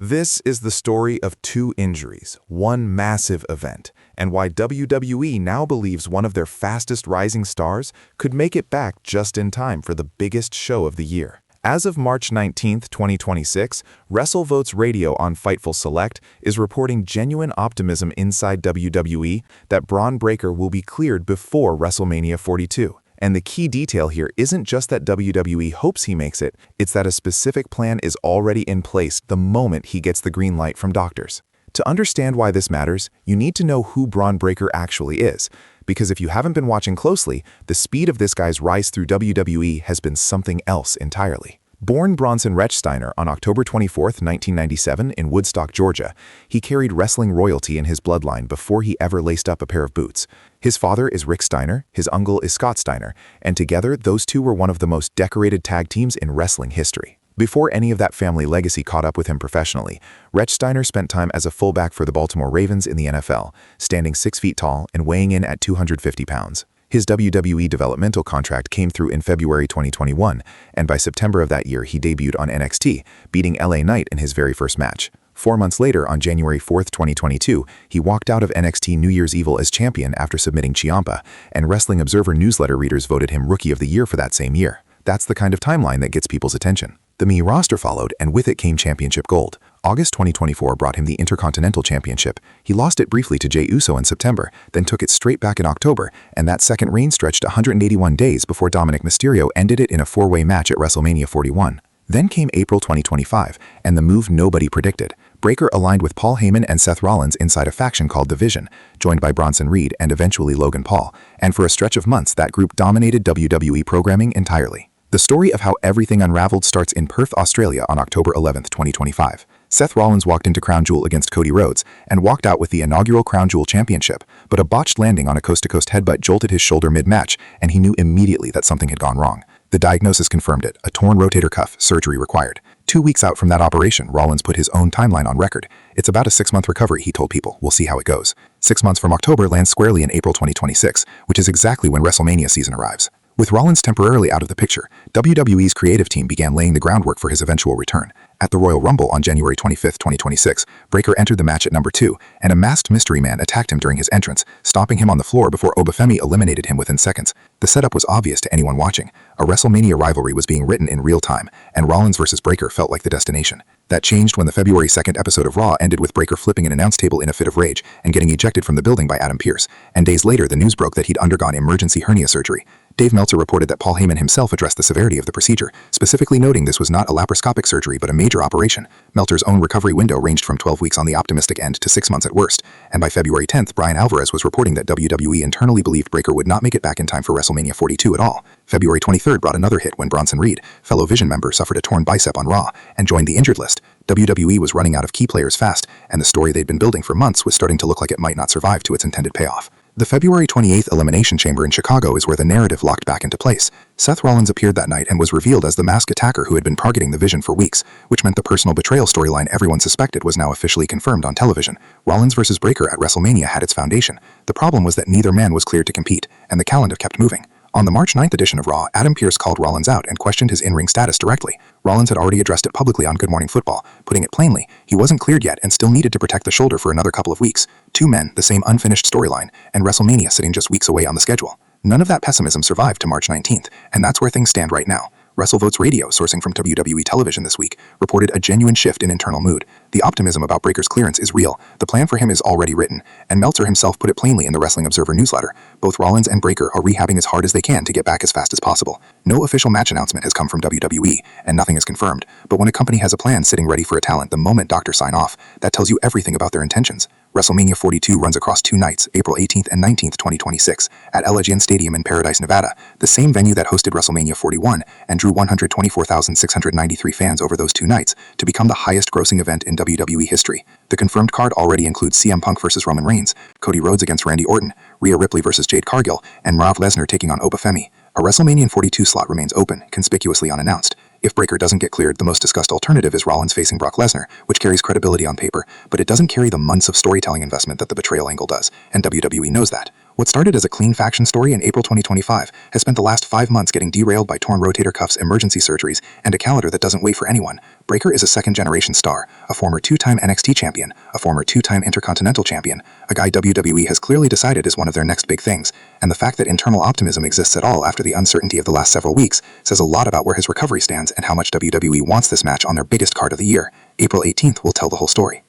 This is the story of two injuries, one massive event, and why WWE now believes one of their fastest rising stars could make it back just in time for the biggest show of the year. As of March 19, 2026, WrestleVotes Radio on Fightful Select is reporting genuine optimism inside WWE that Bron Breakker will be cleared before WrestleMania 42. And the key detail here isn't just that WWE hopes he makes it, it's that a specific plan is already in place the moment he gets the green light from doctors. To understand why this matters, you need to know who Bron Breakker actually is, because if you haven't been watching closely, the speed of this guy's rise through WWE has been something else entirely. Born Bronson Rechsteiner on October 24, 1997 in Woodstock, Georgia, he carried wrestling royalty in his bloodline before he ever laced up a pair of boots. His father is Rick Steiner, his uncle is Scott Steiner, and together those two were one of the most decorated tag teams in wrestling history. Before any of that family legacy caught up with him professionally, Rechsteiner spent time as a fullback for the Baltimore Ravens in the NFL, standing 6 feet tall and weighing in at 250 pounds. His WWE developmental contract came through in February 2021, and by September of that year he debuted on NXT, beating LA Knight in his very first match. 4 months later, on January 4, 2022, he walked out of NXT New Year's Evil as champion after submitting Ciampa, and Wrestling Observer newsletter readers voted him Rookie of the Year for that same year. That's the kind of timeline that gets people's attention. The main roster followed, and with it came championship gold. August 2024 brought him the Intercontinental Championship. He lost it briefly to Jey Uso in September, then took it straight back in October, and that second reign stretched 181 days before Dominic Mysterio ended it in a 4-way match at WrestleMania 41. Then came April 2025, and the move nobody predicted. Breakker aligned with Paul Heyman and Seth Rollins inside a faction called The Vision, joined by Bronson Reed and eventually Logan Paul, and for a stretch of months that group dominated WWE programming entirely. The story of how everything unraveled starts in Perth, Australia on October 11, 2025. Seth Rollins walked into Crown Jewel against Cody Rhodes and walked out with the inaugural Crown Jewel Championship, but a botched landing on a coast-to-coast headbutt jolted his shoulder mid-match, and he knew immediately that something had gone wrong. The diagnosis confirmed it, a torn rotator cuff, surgery required. 2 weeks out from that operation, Rollins put his own timeline on record. It's about a 6-month recovery, he told people. We'll see how it goes. 6 months from October lands squarely in April 2026, which is exactly when WrestleMania season arrives. With Rollins temporarily out of the picture, WWE's creative team began laying the groundwork for his eventual return. At the Royal Rumble on January 25, 2026, Breakker entered the match at number 2, and a masked mystery man attacked him during his entrance, stomping him on the floor before Obafemi eliminated him within seconds. The setup was obvious to anyone watching. A WrestleMania rivalry was being written in real time, and Rollins versus Breakker felt like the destination. That changed when the February 2nd episode of Raw ended with Breakker flipping an announce table in a fit of rage and getting ejected from the building by Adam Pearce, and days later the news broke that he'd undergone emergency hernia surgery. Dave Meltzer reported that Paul Heyman himself addressed the severity of the procedure, specifically noting this was not a laparoscopic surgery but a major operation. Meltzer's own recovery window ranged from 12 weeks on the optimistic end to 6 months at worst, and by February 10th, Brian Alvarez was reporting that WWE internally believed Breakker would not make it back in time for WrestleMania 42 at all. February 23rd brought another hit when Bronson Reed, fellow Vision member, suffered a torn bicep on Raw and joined the injured list. WWE was running out of key players fast, and the story they'd been building for months was starting to look like it might not survive to its intended payoff. The February 28th Elimination Chamber in Chicago is where the narrative locked back into place. Seth Rollins appeared that night and was revealed as the masked attacker who had been targeting the Vision for weeks, which meant the personal betrayal storyline everyone suspected was now officially confirmed on television. Rollins versus Breakker at WrestleMania had its foundation. The problem was that neither man was cleared to compete, and the calendar kept moving. On the March 9th edition of Raw, Adam Pearce called Rollins out and questioned his in-ring status directly. Rollins had already addressed it publicly on Good Morning Football, putting it plainly, he wasn't cleared yet and still needed to protect the shoulder for another couple of weeks. 2 men, the same unfinished storyline, and WrestleMania sitting just weeks away on the schedule. None of that pessimism survived to March 19th, and that's where things stand right now. WrestleVotes Radio, sourcing from WWE television this week, reported a genuine shift in internal mood. The optimism about Breakker's clearance is real, the plan for him is already written, and Meltzer himself put it plainly in the Wrestling Observer newsletter. Both Rollins and Breakker are rehabbing as hard as they can to get back as fast as possible. No official match announcement has come from WWE, and nothing is confirmed, but when a company has a plan sitting ready for a talent the moment doctors sign off, that tells you everything about their intentions. WrestleMania 42 runs across 2 nights, April 18th and 19th, 2026, at Allegiant Stadium in Paradise, Nevada, the same venue that hosted WrestleMania 41 and drew 124,693 fans over those 2 nights to become the highest-grossing event in WWE history. The confirmed card already includes CM Punk versus Roman Reigns, Cody Rhodes against Randy Orton, Rhea Ripley versus Jade Cargill, and Brock Lesnar taking on Obafemi. A WrestleMania 42 slot remains open, conspicuously unannounced. If Breakker doesn't get cleared, the most discussed alternative is Rollins facing Brock Lesnar, which carries credibility on paper, but it doesn't carry the months of storytelling investment that the betrayal angle does, and WWE knows that. What started as a clean faction story in April 2025 has spent the last 5 months getting derailed by torn rotator cuffs, emergency surgeries, and a calendar that doesn't wait for anyone. Breakker is a second-generation star, a former two-time NXT champion, a former two-time Intercontinental champion, a guy WWE has clearly decided is one of their next big things, and the fact that internal optimism exists at all after the uncertainty of the last several weeks says a lot about where his recovery stands and how much WWE wants this match on their biggest card of the year. April 18th will tell the whole story.